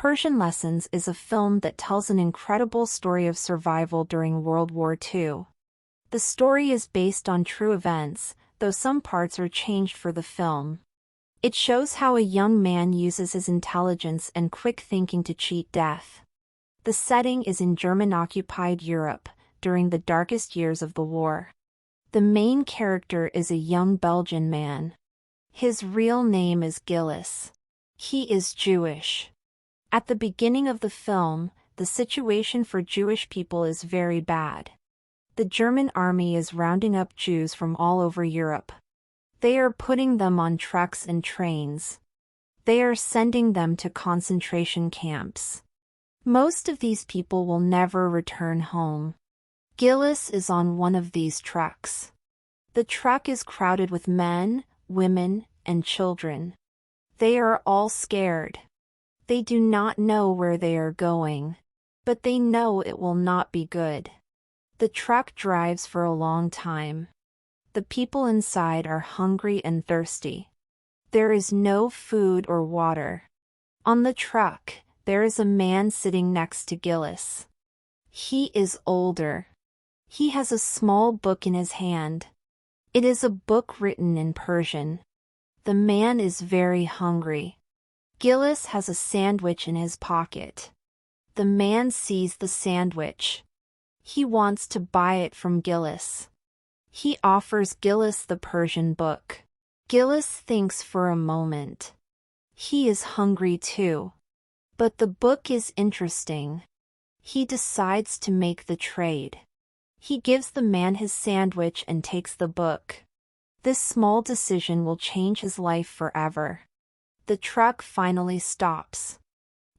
Persian Lessons is a film that tells an incredible story of survival during World War II. The story is based on true events, though some parts are changed for the film. It shows how a young man uses his intelligence and quick thinking to cheat death. The setting is in German-occupied Europe, during the darkest years of the war. The main character is a young Belgian man. His real name is Gillis. He is Jewish. At the beginning of the film, the situation for Jewish people is very bad. The German army is rounding up Jews from all over Europe. They are putting them on trucks and trains. They are sending them to concentration camps. Most of these people will never return home. Gillis is on one of these trucks. The truck is crowded with men, women, and children. They are all scared. They do not know where they are going, but they know it will not be good. The truck drives for a long time. The people inside are hungry and thirsty. There is no food or water. On the truck, there is a man sitting next to Gillis. He is older. He has a small book in his hand. It is a book written in Persian. The man is very hungry. Gillis has a sandwich in his pocket. The man sees the sandwich. He wants to buy it from Gillis. He offers Gillis the Persian book. Gillis thinks for a moment. He is hungry too. But the book is interesting. He decides to make the trade. He gives the man his sandwich and takes the book. This small decision will change his life forever. The truck finally stops.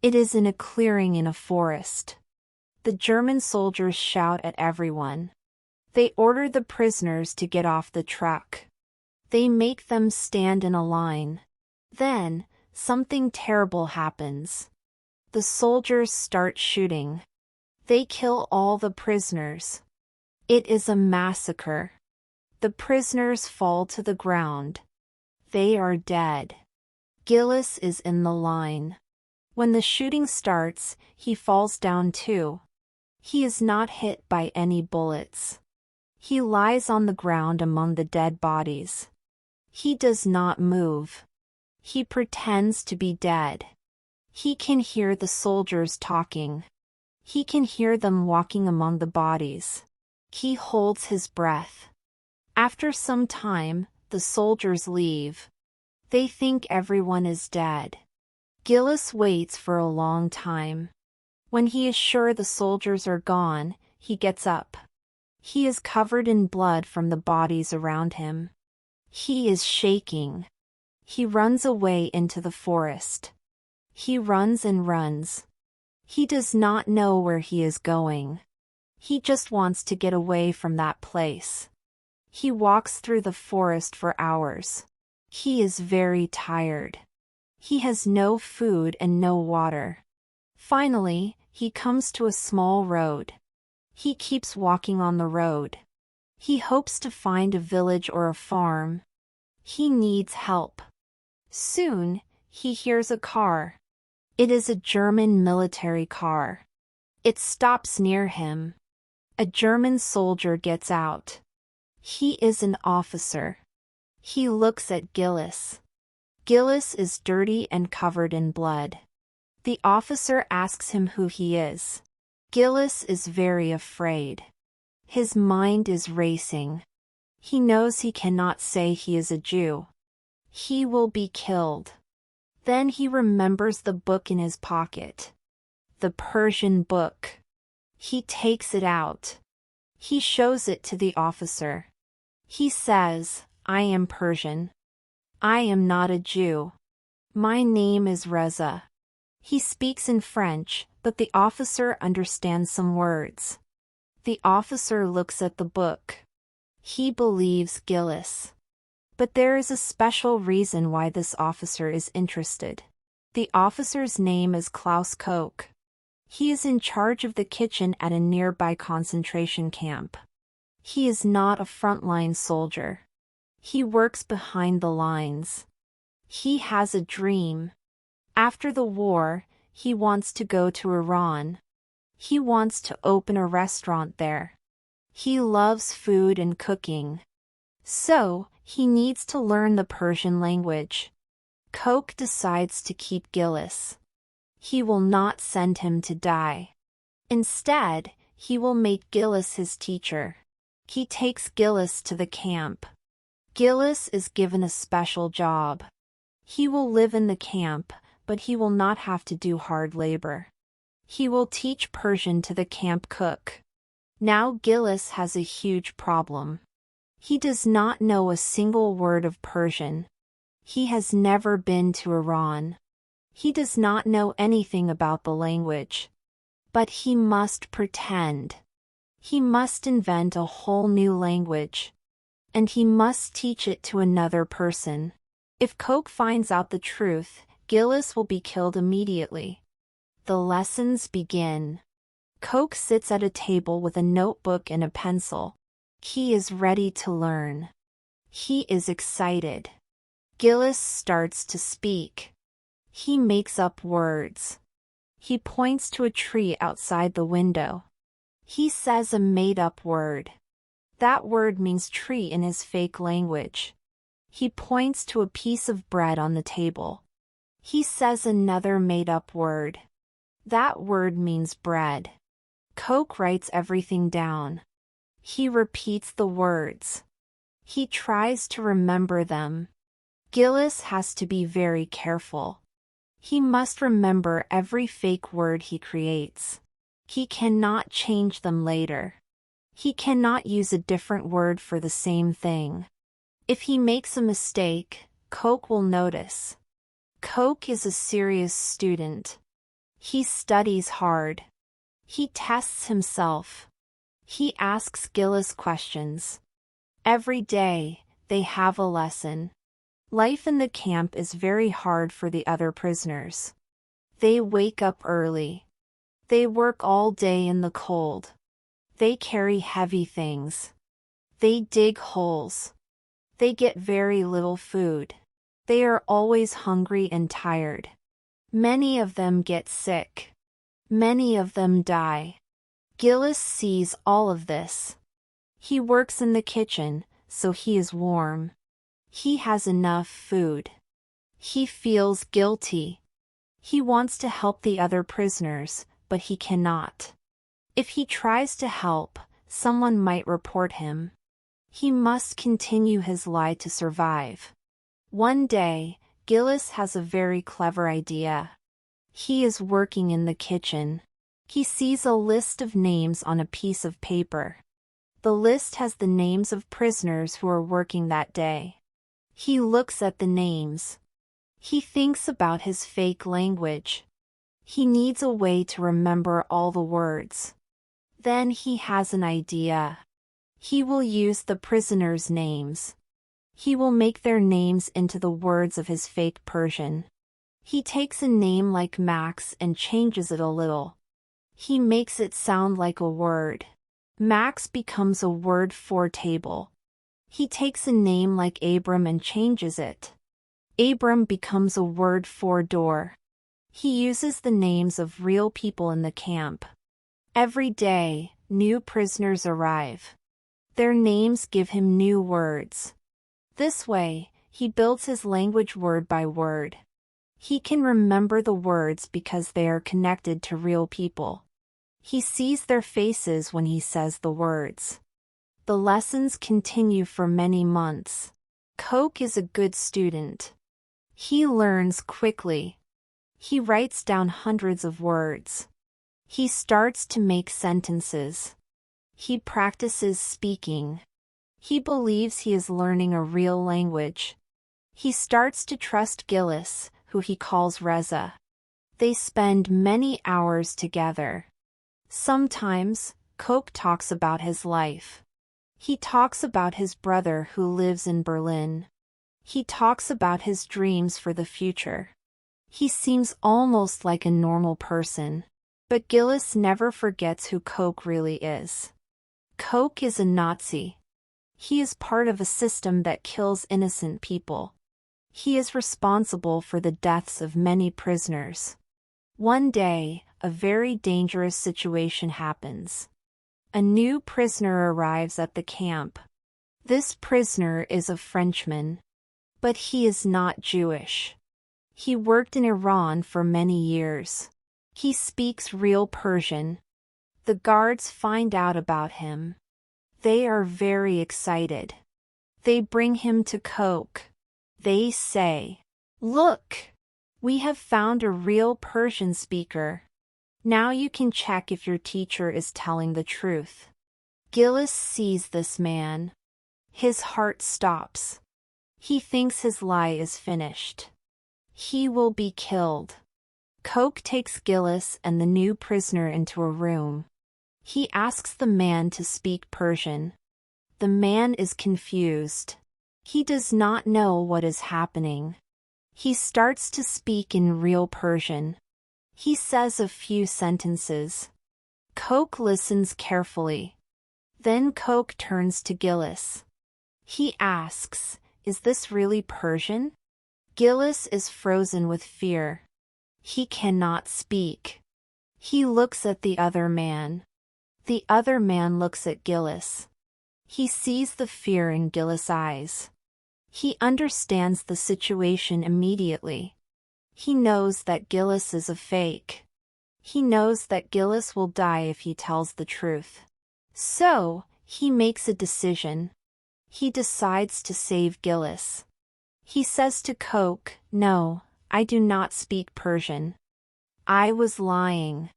It is in a clearing in a forest. The German soldiers shout at everyone. They order the prisoners to get off the truck. They make them stand in a line. Then, something terrible happens. The soldiers start shooting. They kill all the prisoners. It is a massacre. The prisoners fall to the ground. They are dead. Gillis is in the line. When the shooting starts, he falls down too. He is not hit by any bullets. He lies on the ground among the dead bodies. He does not move. He pretends to be dead. He can hear the soldiers talking. He can hear them walking among the bodies. He holds his breath. After some time, the soldiers leave. They think everyone is dead. Gillis waits for a long time. When he is sure the soldiers are gone, he gets up. He is covered in blood from the bodies around him. He is shaking. He runs away into the forest. He runs and runs. He does not know where he is going. He just wants to get away from that place. He walks through the forest for hours. He is very tired. He has no food and no water. Finally, he comes to a small road. He keeps walking on the road. He hopes to find a village or a farm. He needs help. Soon, he hears a car. It is a German military car. It stops near him. A German soldier gets out. He is an officer. He looks at Gillis. Gillis is dirty and covered in blood. The officer asks him who he is. Gillis is very afraid. His mind is racing. He knows he cannot say he is a Jew. He will be killed. Then he remembers the book in his pocket. The Persian book. He takes it out. He shows it to the officer. He says, "I am Persian. I am not a Jew. My name is Reza." He speaks in French, but the officer understands some words. The officer looks at the book. He believes Gillis. But there is a special reason why this officer is interested. The officer's name is Klaus Koch. He is in charge of the kitchen at a nearby concentration camp. He is not a frontline soldier. He works behind the lines. He has a dream. After the war, He wants to go to Iran. He wants to open a restaurant there. He loves food and cooking. So, he needs to learn the Persian language. Koch decides to keep Gillis. He will not send him to die. Instead, he will make Gillis his teacher. He takes Gillis to the camp. Gillis is given a special job. He will live in the camp, but he will not have to do hard labor. He will teach Persian to the camp cook. Now Gillis has a huge problem. He does not know a single word of Persian. He has never been to Iran. He does not know anything about the language. But he must pretend. He must invent a whole new language. And he must teach it to another person. If Koch finds out the truth, Gillis will be killed immediately. The lessons begin. Koch sits at a table with a notebook and a pencil. He is ready to learn. He is excited. Gillis starts to speak. He makes up words. He points to a tree outside the window. He says a made-up word. That word means tree in his fake language. He points to a piece of bread on the table. He says another made-up word. That word means bread. Koch writes everything down. He repeats the words. He tries to remember them. Gillis has to be very careful. He must remember every fake word he creates. He cannot change them later. He cannot use a different word for the same thing. If he makes a mistake, Koch will notice. Koch is a serious student. He studies hard. He tests himself. He asks Gillis questions. Every day, they have a lesson. Life in the camp is very hard for the other prisoners. They wake up early. They work all day in the cold. They carry heavy things. They dig holes. They get very little food. They are always hungry and tired. Many of them get sick. Many of them die. Gillis sees all of this. He works in the kitchen, so he is warm. He has enough food. He feels guilty. He wants to help the other prisoners, but he cannot. If he tries to help, someone might report him. He must continue his lie to survive. One day, Gillis has a very clever idea. He is working in the kitchen. He sees a list of names on a piece of paper. The list has the names of prisoners who are working that day. He looks at the names. He thinks about his fake language. He needs a way to remember all the words. Then he has an idea. He will use the prisoners' names. He will make their names into the words of his fake Persian. He takes a name like Max and changes it a little. He makes it sound like a word. Max becomes a word for table. He takes a name like Abram and changes it. Abram becomes a word for door. He uses the names of real people in the camp. Every day, new prisoners arrive. Their names give him new words. This way, he builds his language word by word. He can remember the words because they are connected to real people. He sees their faces when he says the words. The lessons continue for many months. Koch is a good student. He learns quickly. He writes down hundreds of words. He starts to make sentences. He practices speaking. He believes he is learning a real language. He starts to trust Gillis, who he calls Reza. They spend many hours together. Sometimes, Koch talks about his life. He talks about his brother who lives in Berlin. He talks about his dreams for the future. He seems almost like a normal person. But Gillis never forgets who Koch really is. Koch is a Nazi. He is part of a system that kills innocent people. He is responsible for the deaths of many prisoners. One day, a very dangerous situation happens. A new prisoner arrives at the camp. This prisoner is a Frenchman. But he is not Jewish. He worked in Iran for many years. He speaks real Persian. The guards find out about him. They are very excited. They bring him to Koch. They say, "Look! We have found a real Persian speaker. Now you can check if your teacher is telling the truth." Gillis sees this man. His heart stops. He thinks his lie is finished. He will be killed. Koch takes Gillis and the new prisoner into a room. He asks the man to speak Persian. The man is confused. He does not know what is happening. He starts to speak in real Persian. He says a few sentences. Koch listens carefully. Then Koch turns to Gillis. He asks, "Is this really Persian?" Gillis is frozen with fear. He cannot speak. He looks at the other man. The other man looks at Gillis. He sees the fear in Gillis' eyes. He understands the situation immediately. He knows that Gillis is a fake. He knows that Gillis will die if he tells the truth. So, he makes a decision. He decides to save Gillis. He says to Koch, "No, I do not speak Persian. I was lying.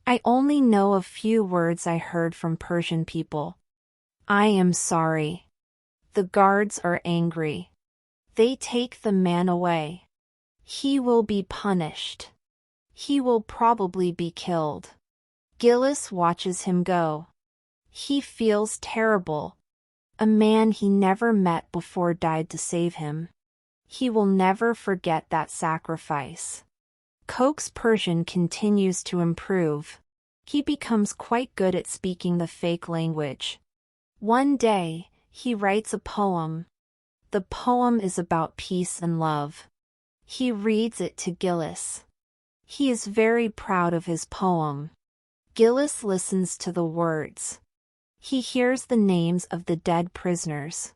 I only know a few words I heard from Persian people. I am sorry." The guards are angry. They take the man away. He will be punished. He will probably be killed. Gillis watches him go. He feels terrible. A man he never met before died to save him. He will never forget that sacrifice. Koch's Persian continues to improve. He becomes quite good at speaking the fake language. One day, he writes a poem. The poem is about peace and love. He reads it to Gillis. He is very proud of his poem. Gillis listens to the words. He hears the names of the dead prisoners.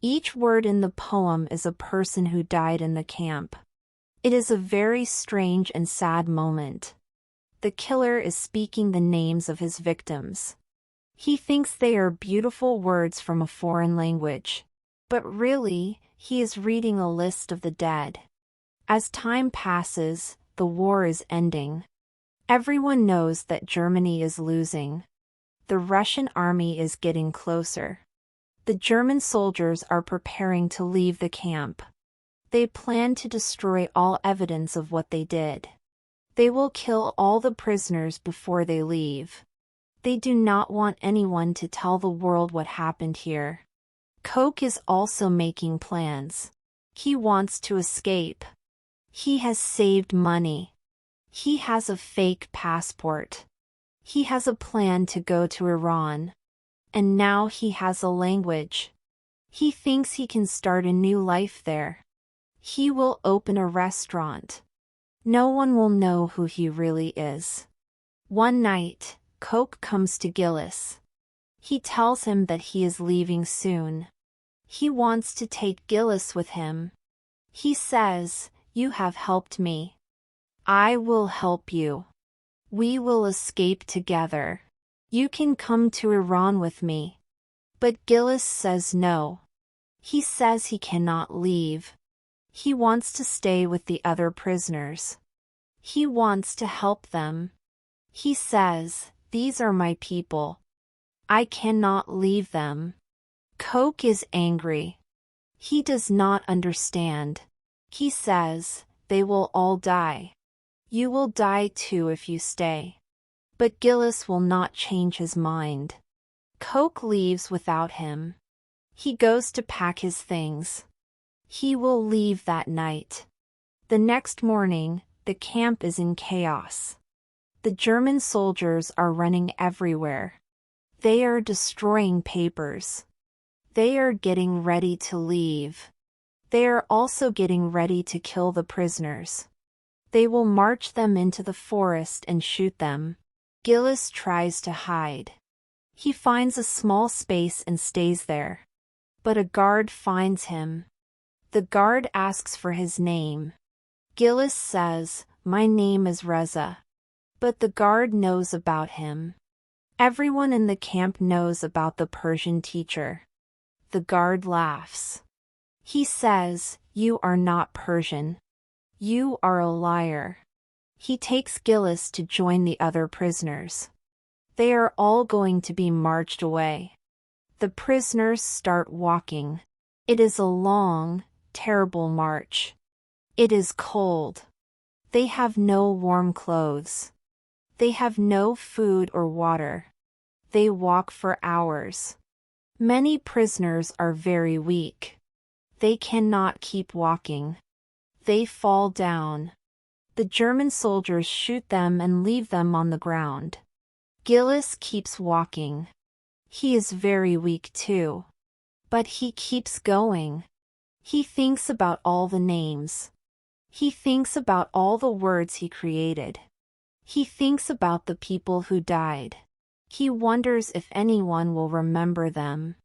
Each word in the poem is a person who died in the camp. It is a very strange and sad moment. The killer is speaking the names of his victims. He thinks they are beautiful words from a foreign language. But really, he is reading a list of the dead. As time passes, the war is ending. Everyone knows that Germany is losing. The Russian army is getting closer. The German soldiers are preparing to leave the camp. They plan to destroy all evidence of what they did. They will kill all the prisoners before they leave. They do not want anyone to tell the world what happened here. Koch is also making plans. He wants to escape. He has saved money. He has a fake passport. He has a plan to go to Iran. And now he has a language. He thinks he can start a new life there. He will open a restaurant. No one will know who he really is. One night, Koch comes to Gillis. He tells him that he is leaving soon. He wants to take Gillis with him. He says, "You have helped me. I will help you. We will escape together. You can come to Iran with me." But Gillis says no. He says he cannot leave. He wants to stay with the other prisoners. He wants to help them. He says, "These are my people. I cannot leave them." Koch is angry. He does not understand. He says, "They will all die. You will die too if you stay." But Gillis will not change his mind. Koch leaves without him. He goes to pack his things. He will leave that night. The next morning, the camp is in chaos. The German soldiers are running everywhere. They are destroying papers. They are getting ready to leave. They are also getting ready to kill the prisoners. They will march them into the forest and shoot them. Gillis tries to hide. He finds a small space and stays there. But a guard finds him. The guard asks for his name. Gillis says, "My name is Reza." But the guard knows about him. Everyone in the camp knows about the Persian teacher. The guard laughs. He says, "You are not Persian. You are a liar." He takes Gillis to join the other prisoners. They are all going to be marched away. The prisoners start walking. It is a long, terrible march. It is cold. They have no warm clothes. They have no food or water. They walk for hours. Many prisoners are very weak. They cannot keep walking. They fall down. The German soldiers shoot them and leave them on the ground. Gillis keeps walking. He is very weak too. But he keeps going. He thinks about all the names. He thinks about all the words he created. He thinks about the people who died. He wonders if anyone will remember them.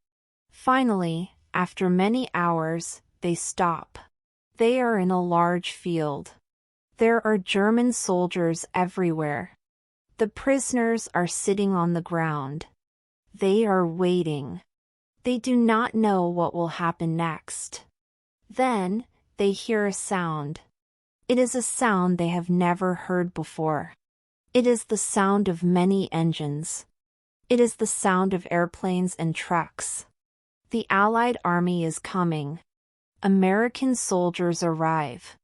Finally, after many hours, they stop. They are in a large field. There are German soldiers everywhere. The prisoners are sitting on the ground. They are waiting. They do not know what will happen next. Then, they hear a sound. It is a sound they have never heard before. It is the sound of many engines. It is the sound of airplanes and trucks. The Allied army is coming. American soldiers arrive.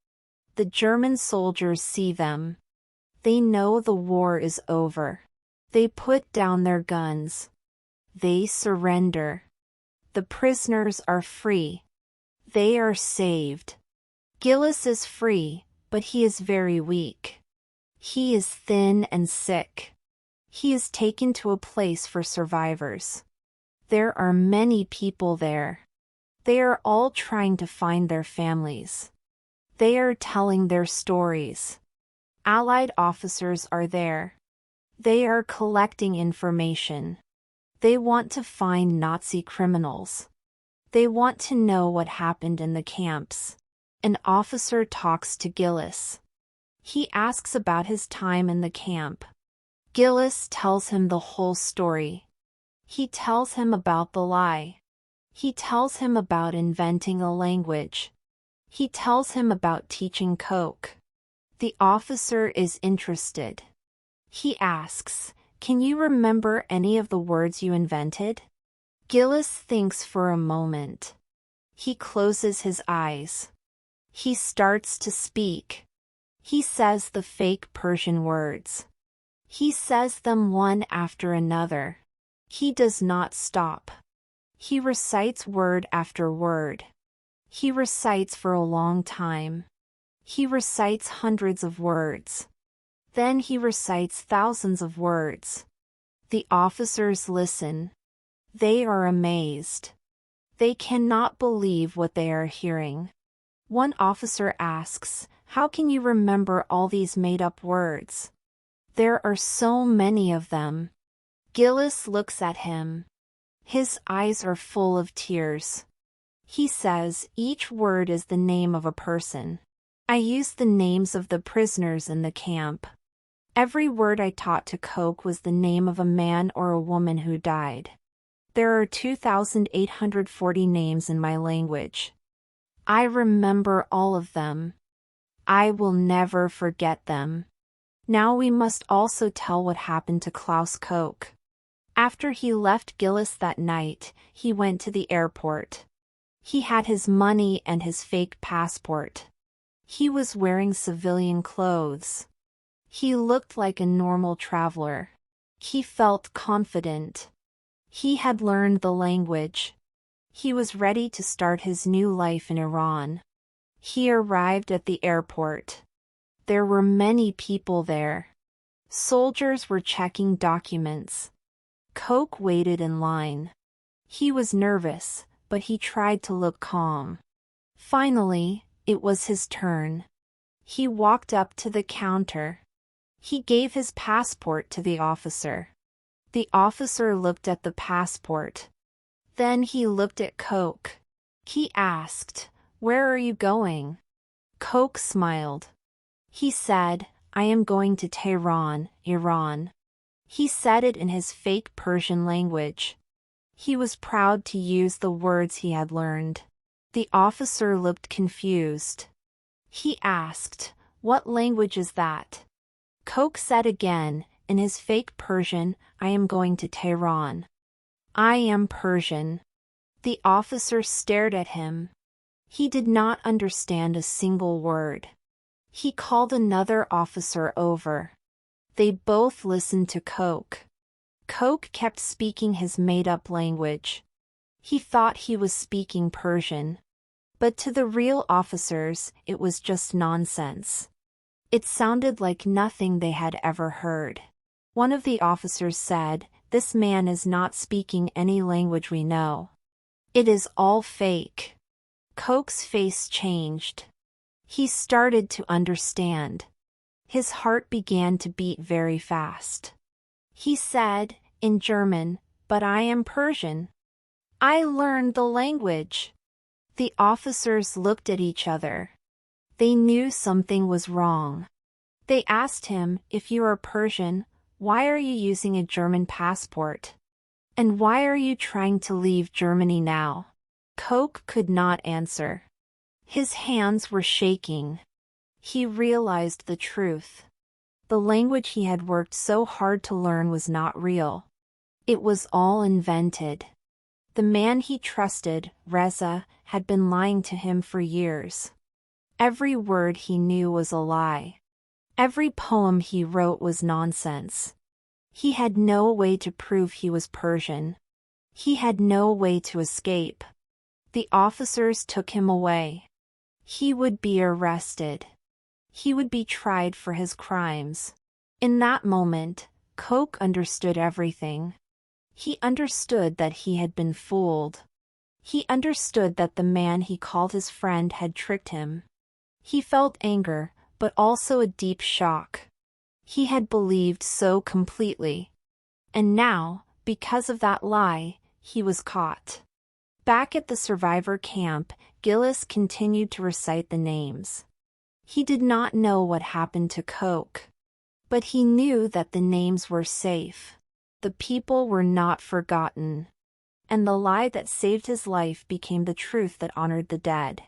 The German soldiers see them. They know the war is over. They put down their guns. They surrender. The prisoners are free. They are saved. Gillis is free, but he is very weak. He is thin and sick. He is taken to a place for survivors. There are many people there. They are all trying to find their families. They are telling their stories. Allied officers are there. They are collecting information. They want to find Nazi criminals. They want to know what happened in the camps. An officer talks to Gillis. He asks about his time in the camp. Gillis tells him the whole story. He tells him about the lie. He tells him about inventing a language. He tells him about teaching Koch. The officer is interested. He asks, "Can you remember any of the words you invented?" Gillis thinks for a moment. He closes his eyes. He starts to speak. He says the fake Persian words. He says them one after another. He does not stop. He recites word after word. He recites for a long time. He recites hundreds of words. Then he recites thousands of words. The officers listen. They are amazed. They cannot believe what they are hearing. One officer asks, "How can you remember all these made-up words? There are so many of them." Gillis looks at him. His eyes are full of tears. He says, "Each word is the name of a person. I used the names of the prisoners in the camp. Every word I taught to Koch was the name of a man or a woman who died. There are 2,840 names in my language. I remember all of them. I will never forget them." Now we must also tell what happened to Klaus Koch. After he left Gillis that night, he went to the airport. He had his money and his fake passport. He was wearing civilian clothes. He looked like a normal traveler. He felt confident. He had learned the language. He was ready to start his new life in Iran. He arrived at the airport. There were many people there. Soldiers were checking documents. Koch waited in line. He was nervous, but he tried to look calm. Finally, it was his turn. He walked up to the counter. He gave his passport to the officer. The officer looked at the passport. Then he looked at Koch. He asked, "Where are you going?" Koch smiled. He said, "I am going to Tehran, Iran." He said it in his fake Persian language. He was proud to use the words he had learned. The officer looked confused. He asked, "What language is that?" Koch said again, in his fake Persian, "I am going to Tehran. I am Persian." The officer stared at him. He did not understand a single word. He called another officer over. They both listened to Koch. Koch kept speaking his made-up language. He thought he was speaking Persian. But to the real officers, it was just nonsense. It sounded like nothing they had ever heard. One of the officers said, "This man is not speaking any language we know. It is all fake." Koch's face changed. He started to understand. His heart began to beat very fast. He said, in German, "But I am Persian. I learned the language." The officers looked at each other. They knew something was wrong. They asked him, "If you are Persian, why are you using a German passport? And why are you trying to leave Germany now?" Koch could not answer. His hands were shaking. He realized the truth. The language he had worked so hard to learn was not real. It was all invented. The man he trusted, Reza, had been lying to him for years. Every word he knew was a lie. Every poem he wrote was nonsense. He had no way to prove he was Persian. He had no way to escape. The officers took him away. He would be arrested. He would be tried for his crimes. In that moment, Koch understood everything. He understood that he had been fooled. He understood that the man he called his friend had tricked him. He felt anger, but also a deep shock. He had believed so completely. And now, because of that lie, he was caught. Back at the survivor camp, Gillis continued to recite the names. He did not know what happened to Koch. But he knew that the names were safe. The people were not forgotten. And the lie that saved his life became the truth that honored the dead.